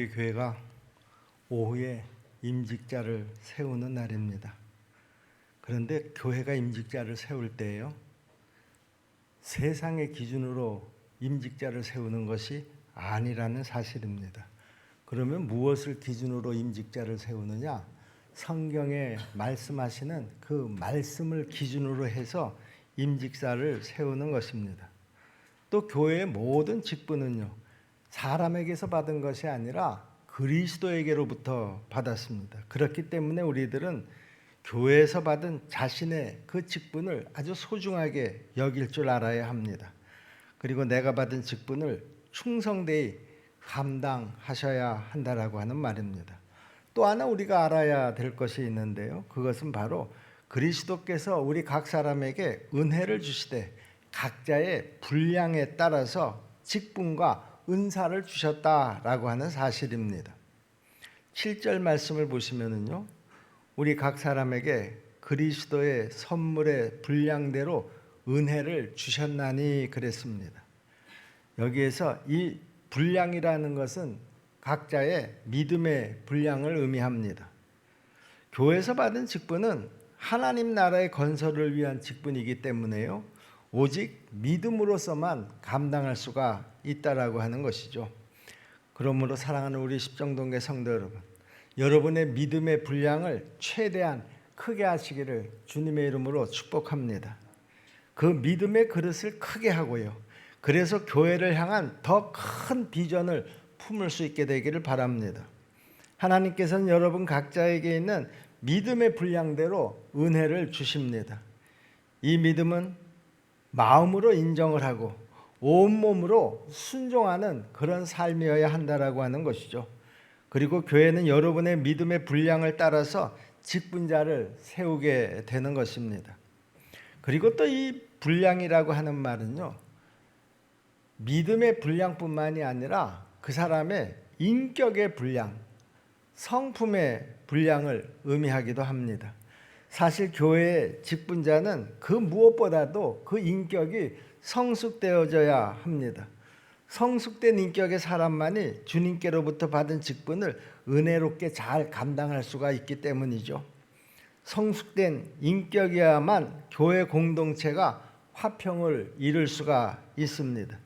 우리 교회가 오후에 임직자를 세우는 날입니다. 그런데 교회가 임직자를 세울 때에요, 세상의 기준으로 임직자를 세우는 것이 아니라는 사실입니다. 그러면 무엇을 기준으로 임직자를 세우느냐? 성경에 말씀하시는 그 말씀을 기준으로 해서 임직자를 세우는 것입니다. 또 교회의 모든 직분은요, 사람에게서 받은 것이 아니라 그리스도에게로부터 받았습니다. 그렇기 때문에 우리들은 교회에서 받은 자신의 그 직분을 아주 소중하게 여길 줄 알아야 합니다. 그리고 내가 받은 직분을 충성되이 감당하셔야 한다라고 하는 말입니다. 또 하나 우리가 알아야 될 것이 있는데요, 그것은 바로 그리스도께서 우리 각 사람에게 은혜를 주시되 각자의 분량에 따라서 직분과 은사를 주셨다라고 하는 사실입니다. 7절 말씀을 보시면은요, 우리 각 사람에게 그리스도의 선물의 분량대로 은혜를 주셨나니 그랬습니다. 여기에서 이 분량이라는 것은 각자의 믿음의 분량을 의미합니다. 교회에서 받은 직분은 하나님 나라의 건설을 위한 직분이기 때문에요, 오직 믿음으로서만 감당할 수가 있다라고 하는 것이죠. 그러므로 사랑하는 우리 십정동계 성도 여러분, 여러분의 믿음의 분량을 최대한 크게 하시기를 주님의 이름으로 축복합니다. 그 믿음의 그릇을 크게 하고요, 그래서 교회를 향한 더 큰 비전을 품을 수 있게 되기를 바랍니다. 하나님께서는 여러분 각자에게 있는 믿음의 분량대로 은혜를 주십니다. 이 믿음은 마음으로 인정을 하고 온몸으로 순종하는 그런 삶이어야 한다라고 하는 것이죠. 그리고 교회는 여러분의 믿음의 분량을 따라서 직분자를 세우게 되는 것입니다. 그리고 또 이 분량이라고 하는 말은요, 믿음의 분량뿐만이 아니라 그 사람의 인격의 분량, 성품의 분량을 의미하기도 합니다. 사실 교회의 직분자는 그 무엇보다도 그 인격이 성숙되어져야 합니다. 성숙된 인격의 사람만이 주님께로부터 받은 직분을 은혜롭게 잘 감당할 수가 있기 때문이죠. 성숙된 인격이야만 교회 공동체가 화평을 이룰 수가 있습니다.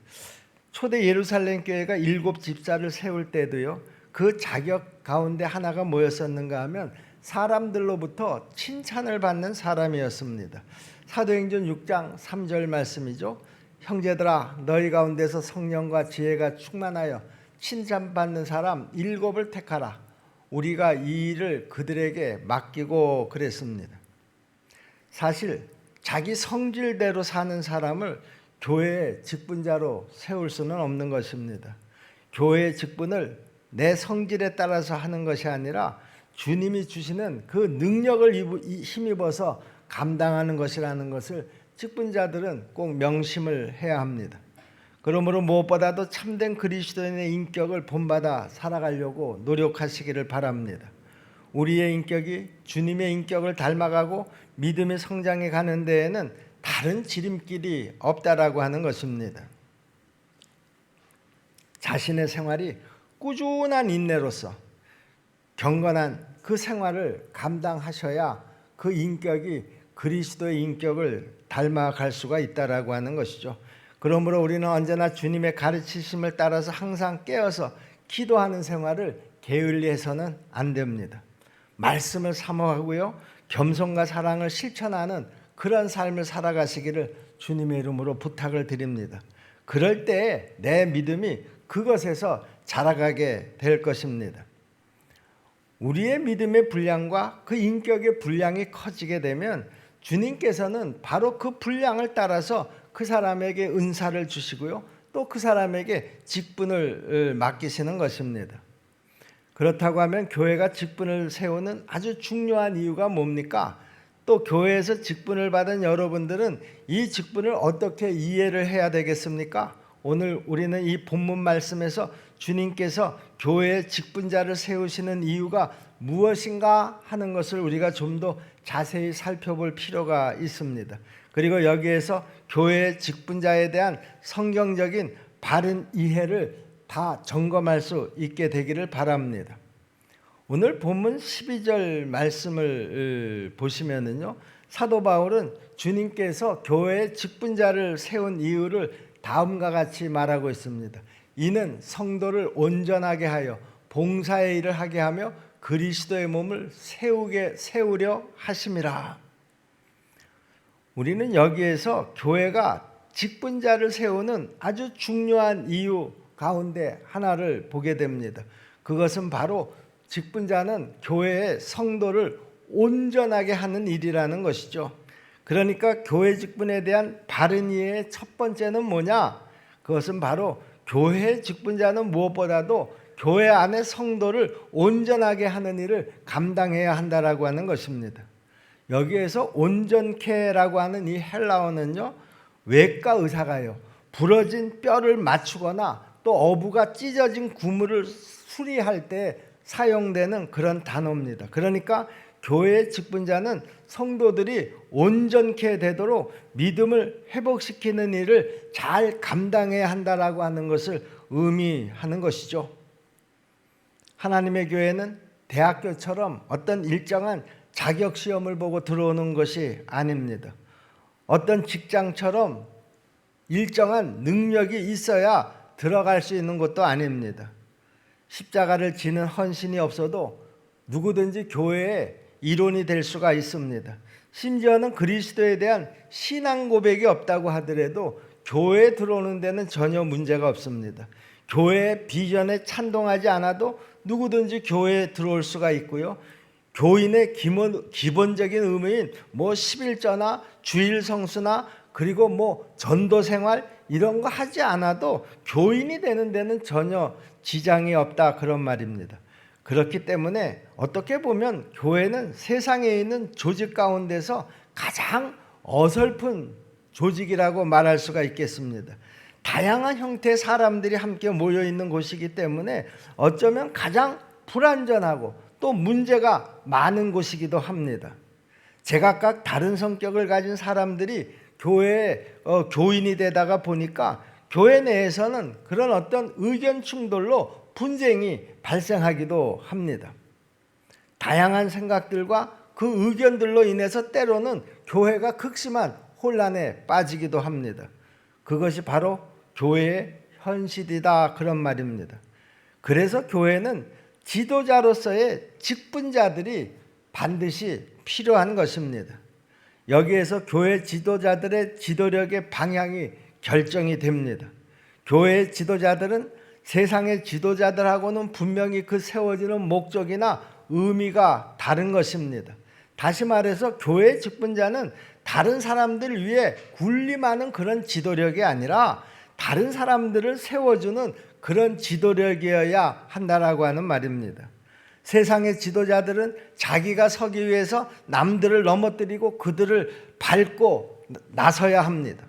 초대 예루살렘 교회가 7 집사를 세울 때도요, 그 자격 가운데 하나가 뭐였었는가 하면 사람들로부터 칭찬을 받는 사람이었습니다. 사도행전 6장 3절 말씀이죠. 형제들아, 너희 가운데서 성령과 지혜가 충만하여 칭찬받는 사람 7을 택하라. 우리가 이 일을 그들에게 맡기고 그랬습니다. 사실 자기 성질대로 사는 사람을 교회의 직분자로 세울 수는 없는 것입니다. 교회의 직분을 내 성질에 따라서 하는 것이 아니라 주님이 주시는 그 능력을 힘입어서 감당하는 것이라는 것을 직분자들은 꼭 명심을 해야 합니다. 그러므로 무엇보다도 참된 그리스도인의 인격을 본받아 살아가려고 노력하시기를 바랍니다. 우리의 인격이 주님의 인격을 닮아가고 믿음의 성장해 가는 데에는 다른 지름길이 없다라고 하는 것입니다. 자신의 생활이 꾸준한 인내로서 경건한 그 생활을 감당하셔야 그 인격이 그리스도의 인격을 닮아갈 수가 있다라고 하는 것이죠. 그러므로 우리는 언제나 주님의 가르치심을 따라서 항상 깨어서 기도하는 생활을 게을리해서는 안 됩니다. 말씀을 사모하고요, 겸손과 사랑을 실천하는 그런 삶을 살아가시기를 주님의 이름으로 부탁을 드립니다. 그럴 때 내 믿음이 그것에서 자라가게 될 것입니다. 우리의 믿음의 분량과 그 인격의 분량이 커지게 되면 주님께서는 바로 그 분량을 따라서 그 사람에게 은사를 주시고요, 또 그 사람에게 직분을 맡기시는 것입니다. 그렇다고 하면 교회가 직분을 세우는 아주 중요한 이유가 뭡니까? 또 교회에서 직분을 받은 여러분들은 이 직분을 어떻게 이해를 해야 되겠습니까? 오늘 우리는 이 본문 말씀에서 주님께서 교회의 직분자를 세우시는 이유가 무엇인가 하는 것을 우리가 좀 더 자세히 살펴볼 필요가 있습니다. 그리고 여기에서 교회의 직분자에 대한 성경적인 바른 이해를 다 점검할 수 있게 되기를 바랍니다. 오늘 본문 12절 말씀을 보시면은요, 사도 바울은 주님께서 교회의 직분자를 세운 이유를 다음과 같이 말하고 있습니다. 이는 성도를 온전하게 하여 봉사의 일을 하게 하며 그리스도의 몸을 세우려 하심이라. 우리는 여기에서 교회가 직분자를 세우는 아주 중요한 이유 가운데 하나를 보게 됩니다. 그것은 바로 직분자는 교회의 성도를 온전하게 하는 일이라는 것이죠. 그러니까 교회 직분에 대한 바른 이해의 첫 번째는 뭐냐? 그것은 바로 교회 직분자는 무엇보다도 교회 안의 성도를 온전하게 하는 일을 감당해야 한다라고 하는 것입니다. 여기에서 온전케라고 하는 이 헬라어는요, 외과 의사가요, 부러진 뼈를 맞추거나 또 어부가 찢어진 구물을 수리할 때 사용되는 그런 단어입니다. 그러니까 교회의 직분자는 성도들이 온전케 되도록 믿음을 회복시키는 일을 잘 감당해야 한다라고 하는 것을 의미하는 것이죠. 하나님의 교회는 대학교처럼 어떤 일정한 자격 시험을 보고 들어오는 것이 아닙니다. 어떤 직장처럼 일정한 능력이 있어야 들어갈 수 있는 것도 아닙니다. 십자가를 지는 헌신이 없어도 누구든지 교회의 일원이 될 수가 있습니다. 심지어는 그리스도에 대한 신앙 고백이 없다고 하더라도 교회에 들어오는 데는 전혀 문제가 없습니다. 교회의 비전에 찬동하지 않아도 누구든지 교회에 들어올 수가 있고요. 교인의 기본적인 의무인 11조나 주일 성수나 그리고 전도 생활 이런 거 하지 않아도 교인이 되는 데는 전혀 지장이 없다, 그런 말입니다. 그렇기 때문에 어떻게 보면 교회는 세상에 있는 조직 가운데서 가장 어설픈 조직이라고 말할 수가 있겠습니다. 다양한 형태의 사람들이 함께 모여 있는 곳이기 때문에 어쩌면 가장 불안전하고 또 문제가 많은 곳이기도 합니다. 제각각 다른 성격을 가진 사람들이 교회에 교인이 되다가 보니까 교회 내에서는 그런 어떤 의견 충돌로 분쟁이 발생하기도 합니다. 다양한 생각들과 그 의견들로 인해서 때로는 교회가 극심한 혼란에 빠지기도 합니다. 그것이 바로 교회의 현실이다, 그런 말입니다. 그래서 교회는 지도자로서의 직분자들이 반드시 필요한 것입니다. 여기에서 교회 지도자들의 지도력의 방향이 결정이 됩니다. 교회의 지도자들은 세상의 지도자들하고는 분명히 그 세워지는 목적이나 의미가 다른 것입니다. 다시 말해서 교회의 직분자는 다른 사람들을 위해 군림하는 그런 지도력이 아니라 다른 사람들을 세워주는 그런 지도력이어야 한다라고 하는 말입니다. 세상의 지도자들은 자기가 서기 위해서 남들을 넘어뜨리고 그들을 밟고 나서야 합니다.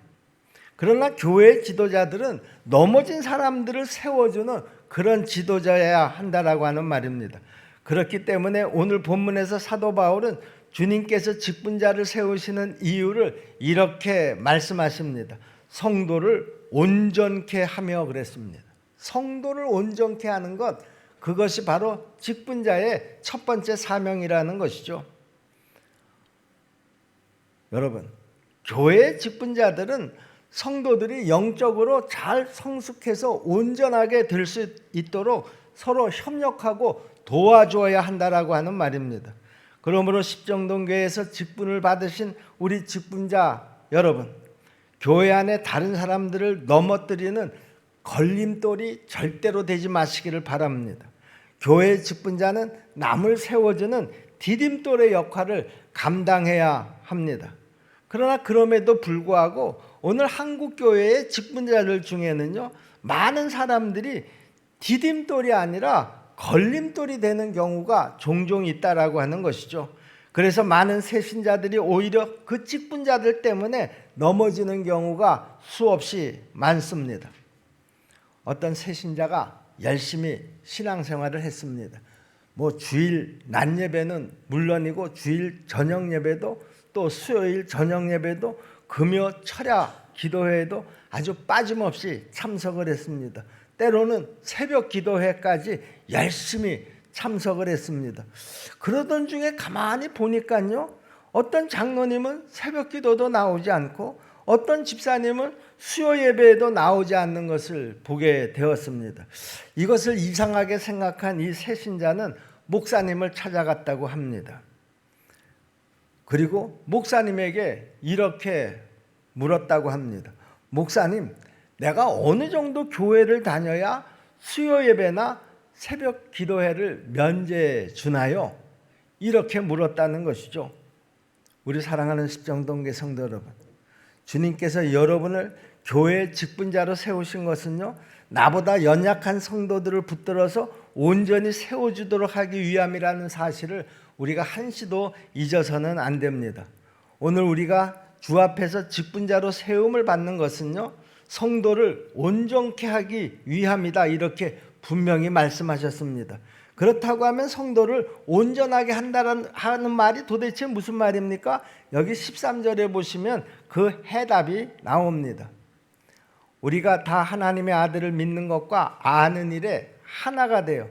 그러나 교회의 지도자들은 넘어진 사람들을 세워주는 그런 지도자여야 한다라고 하는 말입니다. 그렇기 때문에 오늘 본문에서 사도 바울은 주님께서 직분자를 세우시는 이유를 이렇게 말씀하십니다. 성도를 온전케 하며 그랬습니다. 성도를 온전케 하는 것, 그것이 바로 직분자의 첫 번째 사명이라는 것이죠. 여러분, 교회의 직분자들은 성도들이 영적으로 잘 성숙해서 온전하게 될 수 있도록 서로 협력하고 도와줘야 한다라고 하는 말입니다. 그러므로 십정동교회에서 직분을 받으신 우리 직분자 여러분, 교회 안에 다른 사람들을 넘어뜨리는 걸림돌이 절대로 되지 마시기를 바랍니다. 교회의 직분자는 남을 세워주는 디딤돌의 역할을 감당해야 합니다. 그러나 그럼에도 불구하고 오늘 한국교회의 직분자들 중에는요, 많은 사람들이 디딤돌이 아니라 걸림돌이 되는 경우가 종종 있다라고 하는 것이죠. 그래서 많은 새신자들이 오히려 그 직분자들 때문에 넘어지는 경우가 수없이 많습니다. 어떤 새신자가 열심히 신앙생활을 했습니다. 주일 낮 예배는 물론이고 주일 저녁 예배도 또 수요일 저녁 예배도 금요 철야 기도회에도 아주 빠짐없이 참석을 했습니다. 때로는 새벽 기도회까지 열심히 참석을 했습니다. 그러던 중에 가만히 보니까요, 어떤 장로님은 새벽 기도도 나오지 않고 어떤 집사님은 수요 예배에도 나오지 않는 것을 보게 되었습니다. 이것을 이상하게 생각한 이 새 신자는 목사님을 찾아갔다고 합니다. 그리고 목사님에게 이렇게 물었다고 합니다. 목사님, 내가 어느 정도 교회를 다녀야 수요 예배나 새벽 기도회를 면제해 주나요? 이렇게 물었다는 것이죠. 우리 사랑하는 십정동계 성도 여러분, 주님께서 여러분을 교회 직분자로 세우신 것은요, 나보다 연약한 성도들을 붙들어서 온전히 세워주도록 하기 위함이라는 사실을 우리가 한시도 잊어서는 안 됩니다. 오늘 우리가 주 앞에서 직분자로 세움을 받는 것은요, 성도를 온전케 하기 위함이다, 이렇게 분명히 말씀하셨습니다. 그렇다고 하면 성도를 온전하게 하는 말이 도대체 무슨 말입니까? 여기 13절에 보시면 그 해답이 나옵니다. 우리가 다 하나님의 아들을 믿는 것과 아는 일에 하나가 되어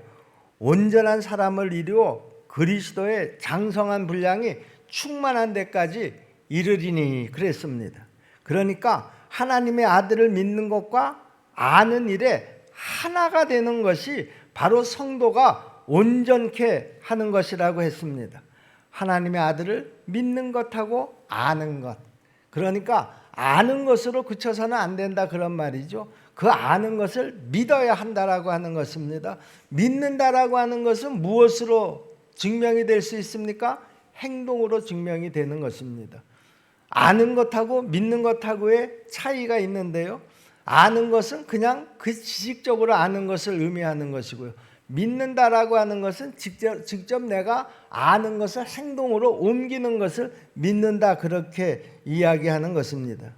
온전한 사람을 이루어 그리스도의 장성한 분량이 충만한 데까지 이르리니 그랬습니다. 그러니까 하나님의 아들을 믿는 것과 아는 일에 하나가 되는 것이 바로 성도가 온전케 하는 것이라고 했습니다. 하나님의 아들을 믿는 것하고 아는 것, 그러니까 아는 것으로 그쳐서는 안 된다, 그런 말이죠. 그 아는 것을 믿어야 한다라고 하는 것입니다. 믿는다라고 하는 것은 무엇으로 증명이 될 수 있습니까? 행동으로 증명이 되는 것입니다. 아는 것하고 믿는 것하고의 차이가 있는데요, 아는 것은 그냥 그 지식적으로 아는 것을 의미하는 것이고요, 믿는다라고 하는 것은 직접 내가 아는 것을 행동으로 옮기는 것을 믿는다, 그렇게 이야기하는 것입니다.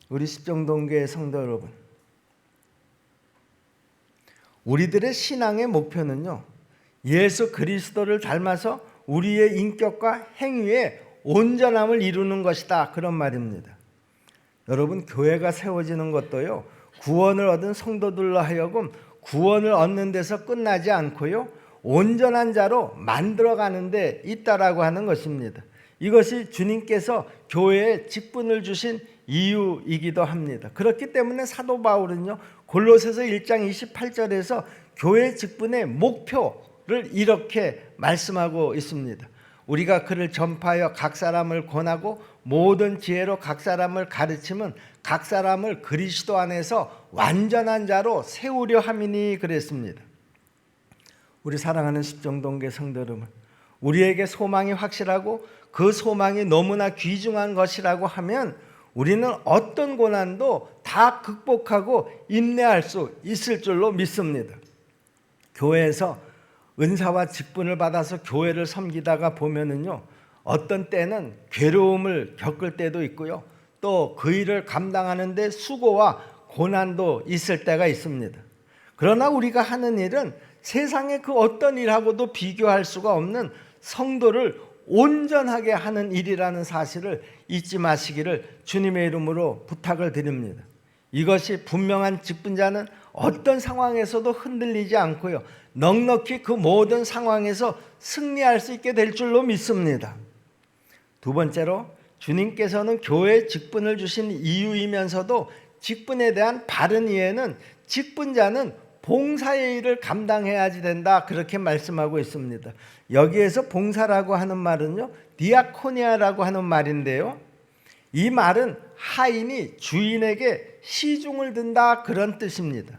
우리 십정동교회 성도 여러분, 우리들의 신앙의 목표는요, 예수 그리스도를 닮아서 우리의 인격과 행위에 온전함을 이루는 것이다, 그런 말입니다. 여러분, 교회가 세워지는 것도요, 구원을 얻은 성도들로 하여금 구원을 얻는 데서 끝나지 않고요, 온전한 자로 만들어가는 데 있다라고 하는 것입니다. 이것이 주님께서 교회에 직분을 주신 이유이기도 합니다. 그렇기 때문에 사도 바울은요, 골로새서 1장 28절에서 교회 직분의 목표를 이렇게 말씀하고 있습니다. 우리가 그를 전파하여 각 사람을 권하고 모든 지혜로 각 사람을 가르치면 각 사람을 그리스도 안에서 완전한 자로 세우려 함이니 그랬습니다. 우리 사랑하는 십정동계 성도 여러분, 우리에게 소망이 확실하고 그 소망이 너무나 귀중한 것이라고 하면 우리는 어떤 고난도 다 극복하고 인내할 수 있을 줄로 믿습니다. 교회에서 은사와 직분을 받아서 교회를 섬기다가 보면은요, 어떤 때는 괴로움을 겪을 때도 있고요, 또 그 일을 감당하는 데 수고와 고난도 있을 때가 있습니다. 그러나 우리가 하는 일은 세상의 그 어떤 일하고도 비교할 수가 없는 성도를 온전하게 하는 일이라는 사실을 잊지 마시기를 주님의 이름으로 부탁을 드립니다. 이것이 분명한 직분자는 어떤 상황에서도 흔들리지 않고요, 넉넉히 그 모든 상황에서 승리할 수 있게 될 줄로 믿습니다. 두 번째로, 주님께서는 교회에 직분을 주신 이유이면서도 직분에 대한 바른 이해는 직분자는 봉사의 일을 감당해야지 된다, 그렇게 말씀하고 있습니다. 여기에서 봉사라고 하는 말은요, 디아코니아라고 하는 말인데요, 이 말은 하인이 주인에게 시중을 든다, 그런 뜻입니다.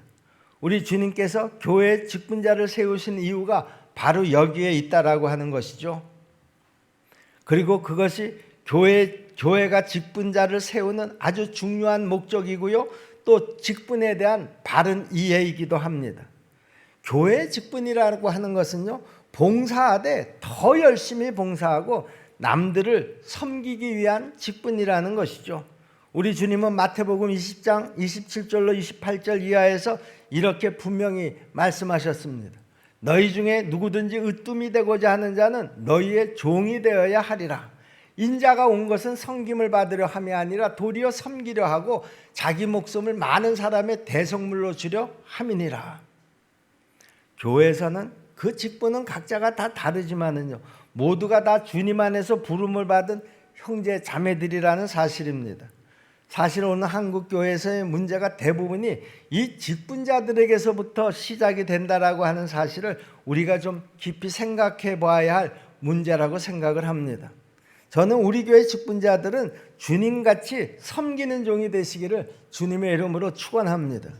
우리 주님께서 교회 직분자를 세우신 이유가 바로 여기에 있다라고 하는 것이죠. 그리고 그것이 교회가 직분자를 세우는 아주 중요한 목적이고요, 또 직분에 대한 바른 이해이기도 합니다. 교회 직분이라고 하는 것은요, 봉사하되 더 열심히 봉사하고 남들을 섬기기 위한 직분이라는 것이죠. 우리 주님은 마태복음 20장 27절로 28절 이하에서 이렇게 분명히 말씀하셨습니다. 너희 중에 누구든지 으뜸이 되고자 하는 자는 너희의 종이 되어야 하리라. 인자가 온 것은 섬김을 받으려 함이 아니라 도리어 섬기려 하고 자기 목숨을 많은 사람의 대속물로 주려 함이니라. 교회에서는 그 직분은 각자가 다 다르지만은요, 모두가 다 주님 안에서 부름을 받은 형제 자매들이라는 사실입니다. 사실 오늘 한국 교회에서의 문제가 대부분이 이 직분자들에게서부터 시작이 된다라고 하는 사실을 우리가 좀 깊이 생각해 봐야 할 문제라고 생각을 합니다. 저는 우리 교회 직분자들은 주님같이 섬기는 종이 되시기를 주님의 이름으로 축원합니다.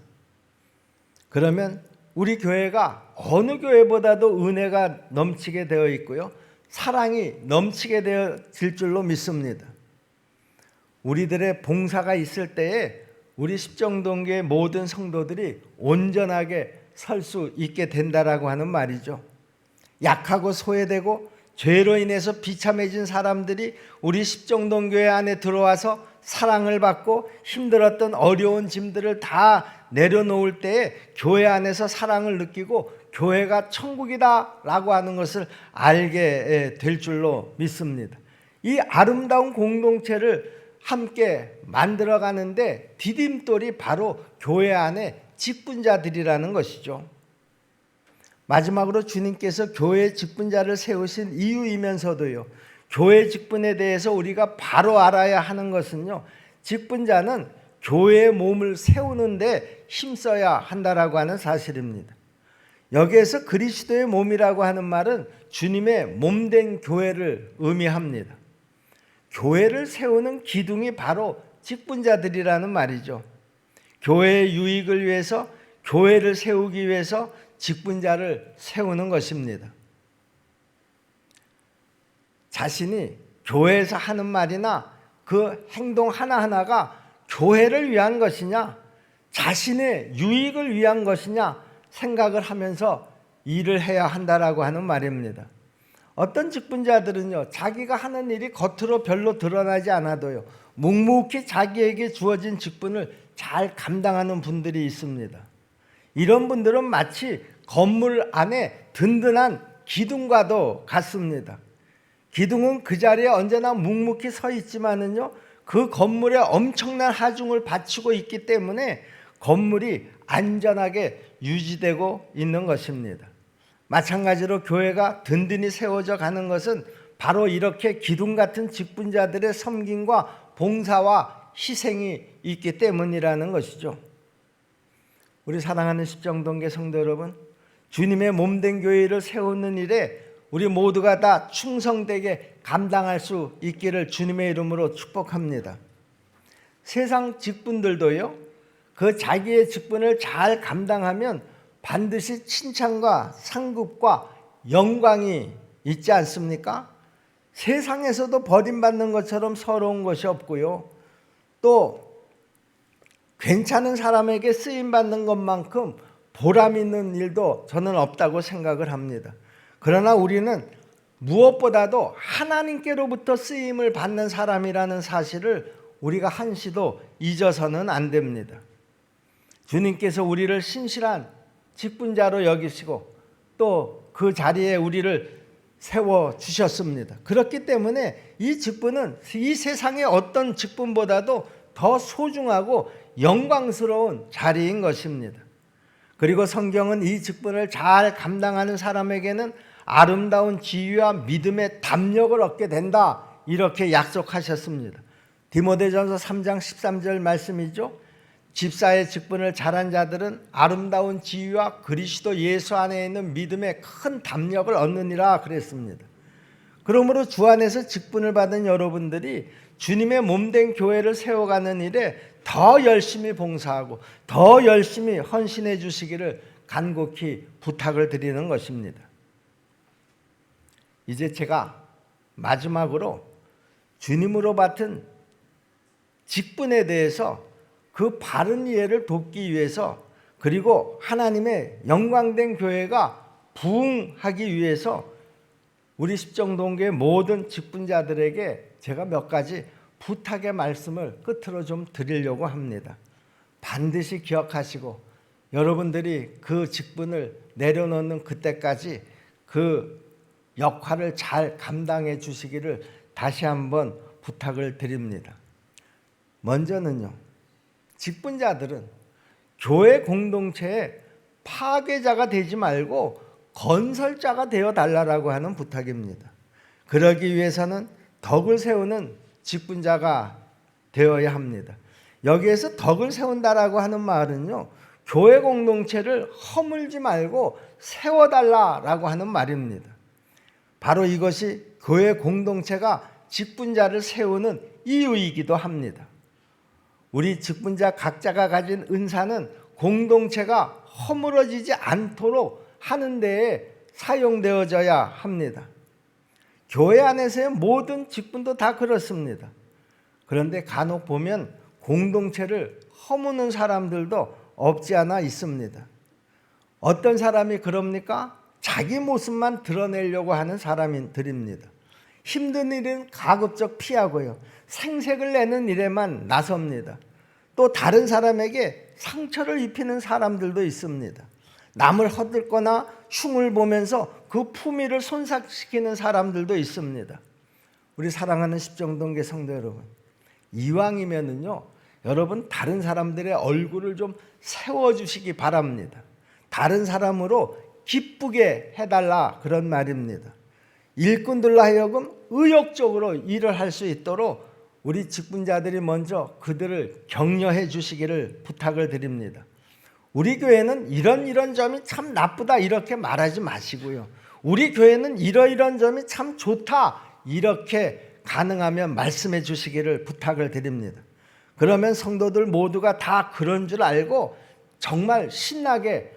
그러면 우리 교회가 어느 교회보다도 은혜가 넘치게 되어 있고요, 사랑이 넘치게 되어질 줄로 믿습니다. 우리들의 봉사가 있을 때에 우리 십정동교의 모든 성도들이 온전하게 설 수 있게 된다라고 하는 말이죠. 약하고 소외되고 죄로 인해서 비참해진 사람들이 우리 십정동교회 안에 들어와서 사랑을 받고 힘들었던 어려운 짐들을 다 내려놓을 때에 교회 안에서 사랑을 느끼고 교회가 천국이다라고 하는 것을 알게 될 줄로 믿습니다. 이 아름다운 공동체를 함께 만들어가는데 디딤돌이 바로 교회 안에 직분자들이라는 것이죠. 마지막으로 주님께서 교회 직분자를 세우신 이유이면서도요, 교회 직분에 대해서 우리가 바로 알아야 하는 것은요, 직분자는 교회의 몸을 세우는데 힘써야 한다라고 하는 사실입니다. 여기에서 그리스도의 몸이라고 하는 말은 주님의 몸된 교회를 의미합니다. 교회를 세우는 기둥이 바로 직분자들이라는 말이죠. 교회의 유익을 위해서, 교회를 세우기 위해서 직분자를 세우는 것입니다. 자신이 교회에서 하는 말이나 그 행동 하나하나가 교회를 위한 것이냐, 자신의 유익을 위한 것이냐 생각을 하면서 일을 해야 한다라고 하는 말입니다. 어떤 직분자들은요, 자기가 하는 일이 겉으로 별로 드러나지 않아도요, 묵묵히 자기에게 주어진 직분을 잘 감당하는 분들이 있습니다. 이런 분들은 마치 건물 안에 든든한 기둥과도 같습니다. 기둥은 그 자리에 언제나 묵묵히 서 있지만은요, 그 건물에 엄청난 하중을 바치고 있기 때문에 건물이 안전하게 유지되고 있는 것입니다. 마찬가지로 교회가 든든히 세워져 가는 것은 바로 이렇게 기둥 같은 직분자들의 섬김과 봉사와 희생이 있기 때문이라는 것이죠. 우리 사랑하는 십정동교 성도 여러분, 주님의 몸된 교회를 세우는 일에 우리 모두가 다 충성되게 감당할 수 있기를 주님의 이름으로 축복합니다. 세상 직분들도요, 그 자기의 직분을 잘 감당하면 반드시 칭찬과 상급과 영광이 있지 않습니까? 세상에서도 버림받는 것처럼 서러운 것이 없고요, 또 괜찮은 사람에게 쓰임받는 것만큼 보람 있는 일도 저는 없다고 생각을 합니다. 그러나 우리는 무엇보다도 하나님께로부터 쓰임을 받는 사람이라는 사실을 우리가 한시도 잊어서는 안 됩니다. 주님께서 우리를 신실한 직분자로 여기시고 또 그 자리에 우리를 세워주셨습니다. 그렇기 때문에 이 직분은 이 세상의 어떤 직분보다도 더 소중하고 영광스러운 자리인 것입니다. 그리고 성경은 이 직분을 잘 감당하는 사람에게는 아름다운 지위와 믿음의 담력을 얻게 된다, 이렇게 약속하셨습니다. 디모데전서 3장 13절 말씀이죠. 집사의 직분을 잘한 자들은 아름다운 지위와 그리스도 예수 안에 있는 믿음의 큰 담력을 얻느니라 그랬습니다. 그러므로 주 안에서 직분을 받은 여러분들이 주님의 몸된 교회를 세워가는 일에 더 열심히 봉사하고 더 열심히 헌신해 주시기를 간곡히 부탁을 드리는 것입니다. 이제 제가 마지막으로 주님으로 맡은 직분에 대해서 그 바른 이해를 돕기 위해서, 그리고 하나님의 영광된 교회가 부흥하기 위해서 우리 십정동교의 모든 직분자들에게 제가 몇 가지 부탁의 말씀을 끝으로 좀 드리려고 합니다. 반드시 기억하시고 여러분들이 그 직분을 내려놓는 그때까지 그 역할을 잘 감당해 주시기를 다시 한번 부탁을 드립니다. 먼저는요, 직분자들은 교회 공동체의 파괴자가 되지 말고 건설자가 되어 달라고 하는 부탁입니다. 그러기 위해서는 덕을 세우는 직분자가 되어야 합니다. 여기에서 덕을 세운다라고 하는 말은요, 교회 공동체를 허물지 말고 세워달라라고 하는 말입니다. 바로 이것이 교회 공동체가 직분자를 세우는 이유이기도 합니다. 우리 직분자 각자가 가진 은사는 공동체가 허물어지지 않도록 하는 데에 사용되어져야 합니다. 교회 안에서의 모든 직분도 다 그렇습니다. 그런데 간혹 보면 공동체를 허무는 사람들도 없지 않아 있습니다. 어떤 사람이 그럽니까? 자기 모습만 드러내려고 하는 사람들입니다. 힘든 일은 가급적 피하고요, 생색을 내는 일에만 나섭니다. 또 다른 사람에게 상처를 입히는 사람들도 있습니다. 남을 허들거나 흉을 보면서 그 품위를 손상시키는 사람들도 있습니다. 우리 사랑하는 십정동계 성도 여러분, 이왕이면은요, 여러분 다른 사람들의 얼굴을 좀 세워주시기 바랍니다. 다른 사람으로 기쁘게 해달라, 그런 말입니다. 일꾼들로 하여금 의욕적으로 일을 할 수 있도록 우리 직분자들이 먼저 그들을 격려해 주시기를 부탁을 드립니다. 우리 교회는 이런 점이 참 나쁘다 이렇게 말하지 마시고요, 우리 교회는 이런 점이 참 좋다 이렇게 가능하면 말씀해 주시기를 부탁을 드립니다. 그러면 성도들 모두가 다 그런 줄 알고 정말 신나게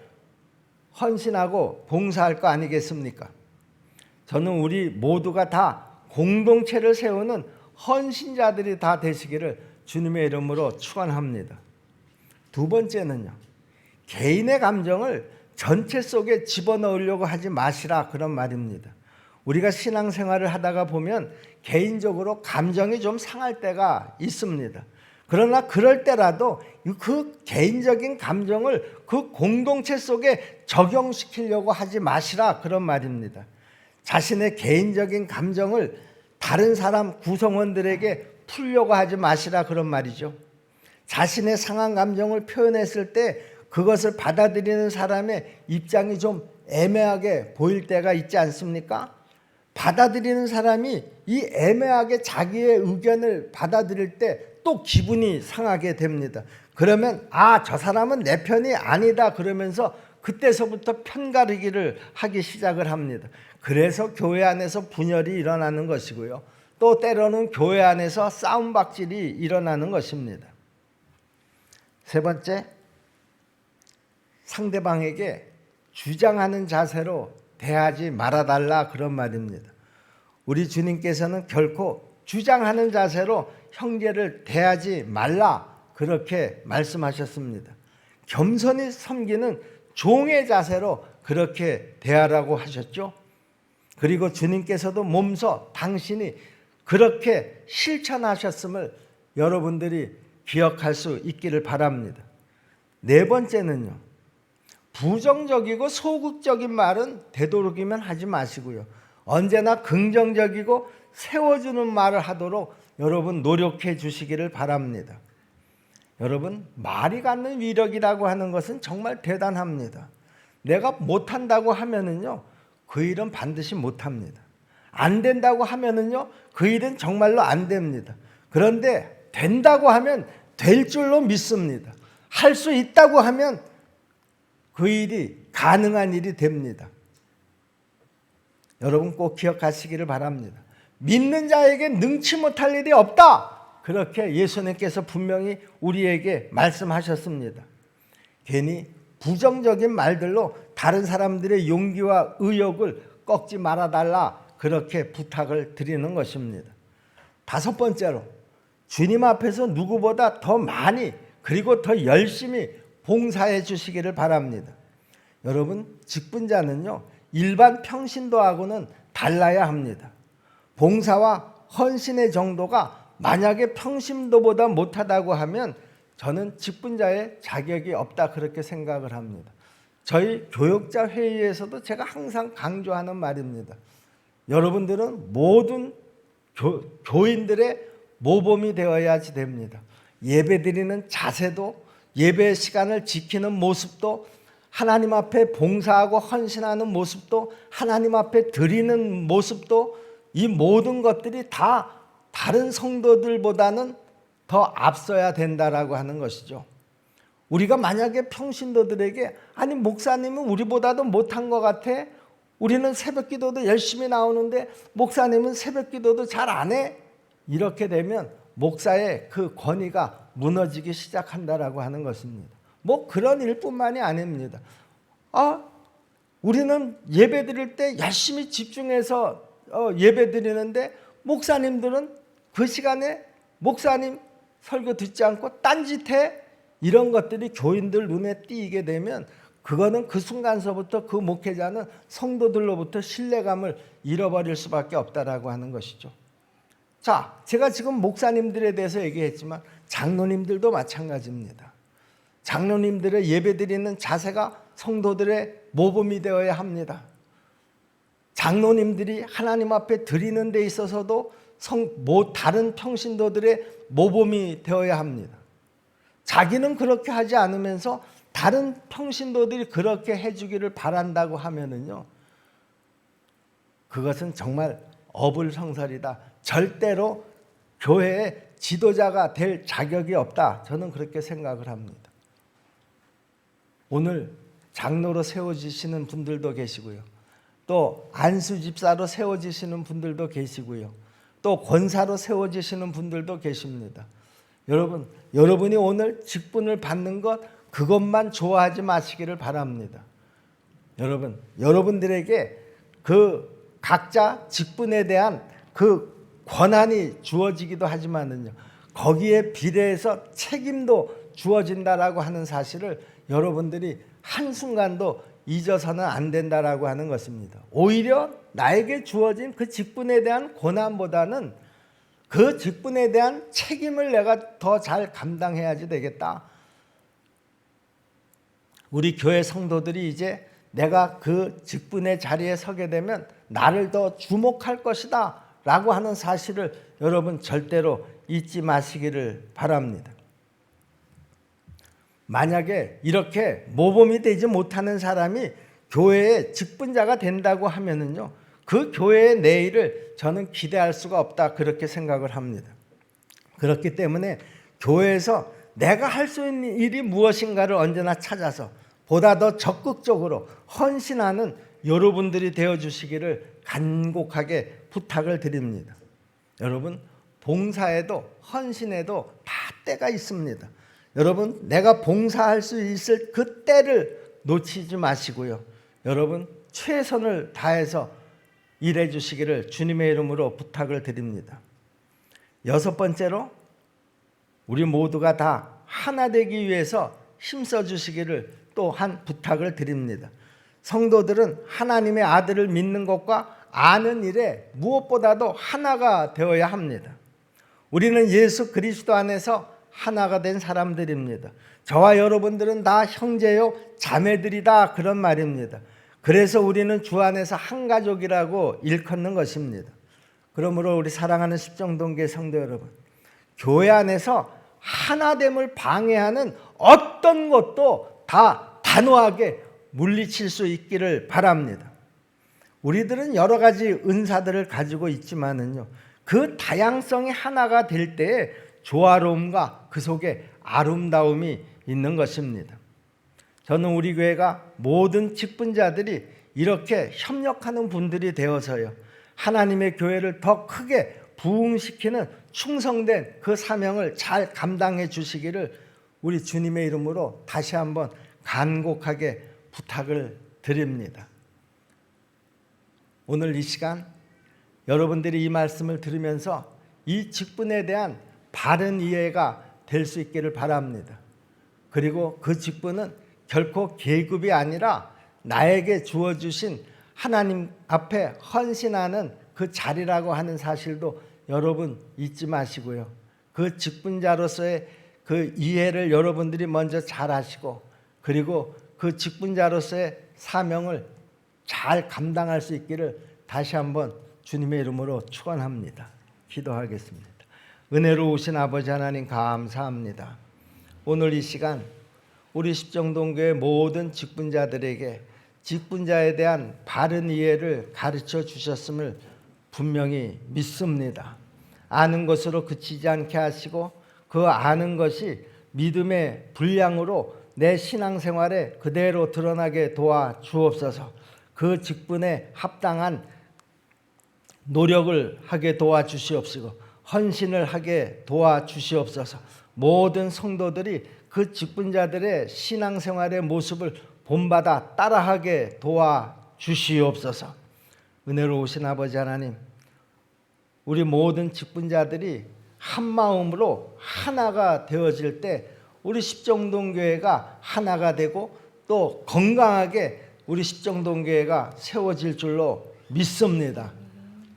헌신하고 봉사할 거 아니겠습니까? 저는 우리 모두가 다 공동체를 세우는 헌신자들이 다 되시기를 주님의 이름으로 축원합니다. 두 번째는요, 개인의 감정을 전체 속에 집어넣으려고 하지 마시라, 그런 말입니다. 우리가 신앙생활을 하다가 보면 개인적으로 감정이 좀 상할 때가 있습니다. 그러나 그럴 때라도 그 개인적인 감정을 그 공동체 속에 적용시키려고 하지 마시라, 그런 말입니다. 자신의 개인적인 감정을 다른 사람 구성원들에게 풀려고 하지 마시라, 그런 말이죠. 자신의 상한 감정을 표현했을 때 그것을 받아들이는 사람의 입장이 좀 애매하게 보일 때가 있지 않습니까? 받아들이는 사람이 이 애매하게 자기의 의견을 받아들일 때 또 기분이 상하게 됩니다. 그러면 저 사람은 내 편이 아니다 그러면서 그때서부터 편가르기를 하기 시작을 합니다. 그래서 교회 안에서 분열이 일어나는 것이고요, 또 때로는 교회 안에서 싸움박질이 일어나는 것입니다. 세 번째, 상대방에게 주장하는 자세로 대하지 말아달라, 그런 말입니다. 우리 주님께서는 결코 주장하는 자세로 형제를 대하지 말라, 그렇게 말씀하셨습니다. 겸손히 섬기는 종의 자세로 그렇게 대하라고 하셨죠. 그리고 주님께서도 몸소 당신이 그렇게 실천하셨음을 여러분들이 기억할 수 있기를 바랍니다. 네 번째는요, 부정적이고 소극적인 말은 되도록이면 하지 마시고요, 언제나 긍정적이고 세워주는 말을 하도록 여러분 노력해 주시기를 바랍니다. 여러분, 말이 갖는 위력이라고 하는 것은 정말 대단합니다. 내가 못한다고 하면은요, 그 일은 반드시 못합니다. 안 된다고 하면은요, 그 일은 정말로 안 됩니다. 그런데 된다고 하면 될 줄로 믿습니다. 할 수 있다고 하면 그 일이 가능한 일이 됩니다. 여러분 꼭 기억하시기를 바랍니다. 믿는 자에게 능치 못할 일이 없다, 그렇게 예수님께서 분명히 우리에게 말씀하셨습니다. 괜히 부정적인 말들로 다른 사람들의 용기와 의욕을 꺾지 말아달라, 그렇게 부탁을 드리는 것입니다. 다섯 번째로, 주님 앞에서 누구보다 더 많이 그리고 더 열심히 봉사해 주시기를 바랍니다. 여러분, 직분자는요, 일반 평신도하고는 달라야 합니다. 봉사와 헌신의 정도가 만약에 평신도보다 못하다고 하면 저는 직분자의 자격이 없다, 그렇게 생각을 합니다. 저희 교역자 회의에서도 제가 항상 강조하는 말입니다. 여러분들은 모든 교인들의 모범이 되어야지 됩니다. 예배드리는 자세도, 예배 시간을 지키는 모습도, 하나님 앞에 봉사하고 헌신하는 모습도, 하나님 앞에 드리는 모습도, 이 모든 것들이 다 다른 성도들보다는 더 앞서야 된다라고 하는 것이죠. 우리가 만약에 평신도들에게 아니 목사님은 우리보다도 못한 것 같아, 우리는 새벽기도도 열심히 나오는데 목사님은 새벽기도도 잘 안 해, 이렇게 되면 목사의 그 권위가 무너지기 시작한다라고 하는 것입니다. 뭐 그런 일뿐만이 아닙니다. 우리는 예배드릴 때 열심히 집중해서 예배드리는데 목사님들은 그 시간에 목사님 설교 듣지 않고 딴짓해, 이런 것들이 교인들 눈에 띄게 되면 그거는 그 순간서부터 그 목회자는 성도들로부터 신뢰감을 잃어버릴 수밖에 없다라고 하는 것이죠. 자, 제가 지금 목사님들에 대해서 얘기했지만 장로님들도 마찬가지입니다. 장로님들의 예배드리는 자세가 성도들의 모범이 되어야 합니다. 장로님들이 하나님 앞에 드리는 데 있어서도 다른 평신도들의 모범이 되어야 합니다. 자기는 그렇게 하지 않으면서 다른 평신도들이 그렇게 해주기를 바란다고 하면은요, 그것은 정말 어불성설이다. 절대로 교회의 지도자가 될 자격이 없다. 저는 그렇게 생각을 합니다. 오늘 장로로 세워지시는 분들도 계시고요, 또 안수집사로 세워지시는 분들도 계시고요, 또 권사로 세워지시는 분들도 계십니다. 여러분이 오늘 직분을 받는 것, 그것만 좋아하지 마시기를 바랍니다. 여러분들에게 그 각자 직분에 대한 그 권한이 주어지기도 하지만은요, 거기에 비례해서 책임도 주어진다라고 하는 사실을 여러분들이 한순간도 잊어서는 안 된다라고 하는 것입니다. 오히려 나에게 주어진 그 직분에 대한 고난보다는 그 직분에 대한 책임을 내가 더 잘 감당해야지 되겠다. 우리 교회 성도들이 이제 내가 그 직분의 자리에 서게 되면 나를 더 주목할 것이다 라고 하는 사실을 여러분 절대로 잊지 마시기를 바랍니다. 만약에 이렇게 모범이 되지 못하는 사람이 교회의 직분자가 된다고 하면은요, 그 교회의 내일을 저는 기대할 수가 없다, 그렇게 생각을 합니다. 그렇기 때문에 교회에서 내가 할 수 있는 일이 무엇인가를 언제나 찾아서 보다 더 적극적으로 헌신하는 여러분들이 되어주시기를 간곡하게 부탁을 드립니다. 여러분, 봉사에도 헌신에도 다 때가 있습니다. 여러분, 내가 봉사할 수 있을 그 때를 놓치지 마시고요, 여러분 최선을 다해서 일해 주시기를 주님의 이름으로 부탁을 드립니다. 6번째로, 우리 모두가 다 하나 되기 위해서 힘써 주시기를 또한 부탁을 드립니다. 성도들은 하나님의 아들을 믿는 것과 아는 일에 무엇보다도 하나가 되어야 합니다. 우리는 예수 그리스도 안에서 하나가 된 사람들입니다. 저와 여러분들은 다 형제요 자매들이다, 그런 말입니다. 그래서 우리는 주 안에서 한 가족이라고 일컫는 것입니다. 그러므로 우리 사랑하는 십정동교회 성도 여러분, 교회 안에서 하나됨을 방해하는 어떤 것도 다 단호하게 물리칠 수 있기를 바랍니다. 우리들은 여러 가지 은사들을 가지고 있지만은요, 그 다양성이 하나가 될 때에 조화로움과 그 속에 아름다움이 있는 것입니다. 저는 우리 교회가 모든 직분자들이 이렇게 협력하는 분들이 되어서요, 하나님의 교회를 더 크게 부흥시키는 충성된 그 사명을 잘 감당해 주시기를 우리 주님의 이름으로 다시 한번 간곡하게 부탁을 드립니다. 오늘 이 시간 여러분들이 이 말씀을 들으면서 이 직분에 대한 바른 이해가 될 수 있기를 바랍니다. 그리고 그 직분은 결코 계급이 아니라 나에게 주어주신 하나님 앞에 헌신하는 그 자리라고 하는 사실도 여러분 잊지 마시고요, 그 직분자로서의 그 이해를 여러분들이 먼저 잘 하시고, 그리고 그 직분자로서의 사명을 잘 감당할 수 있기를 다시 한번 주님의 이름으로 축원합니다. 기도하겠습니다. 은혜로우신 아버지 하나님 감사합니다. 오늘 이 시간 우리 십정동교회 모든 직분자들에게 직분자에 대한 바른 이해를 가르쳐 주셨음을 분명히 믿습니다. 아는 것으로 그치지 않게 하시고 그 아는 것이 믿음의 분량으로 내 신앙생활에 그대로 드러나게 도와 주옵소서. 그 직분에 합당한 노력을 하게 도와 주시옵시고 헌신을 하게 도와 주시옵소서. 모든 성도들이 그 직분자들의 신앙생활의 모습을 본받아 따라하게 도와 주시옵소서. 은혜로우신 아버지 하나님, 우리 모든 직분자들이 한 마음으로 하나가 되어질 때 우리 십정동교회가 하나가 되고 또 건강하게 우리 십정동교회가 세워질 줄로 믿습니다.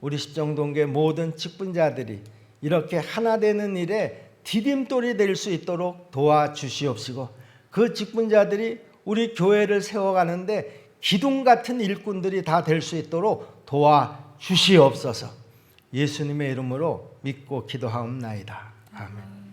우리 십정동교회 모든 직분자들이 이렇게 하나 되는 일에 디딤돌이 될 수 있도록 도와주시옵시고 그 직분자들이 우리 교회를 세워가는데 기둥 같은 일꾼들이 다 될 수 있도록 도와주시옵소서. 예수님의 이름으로 믿고 기도하옵나이다. 아멘.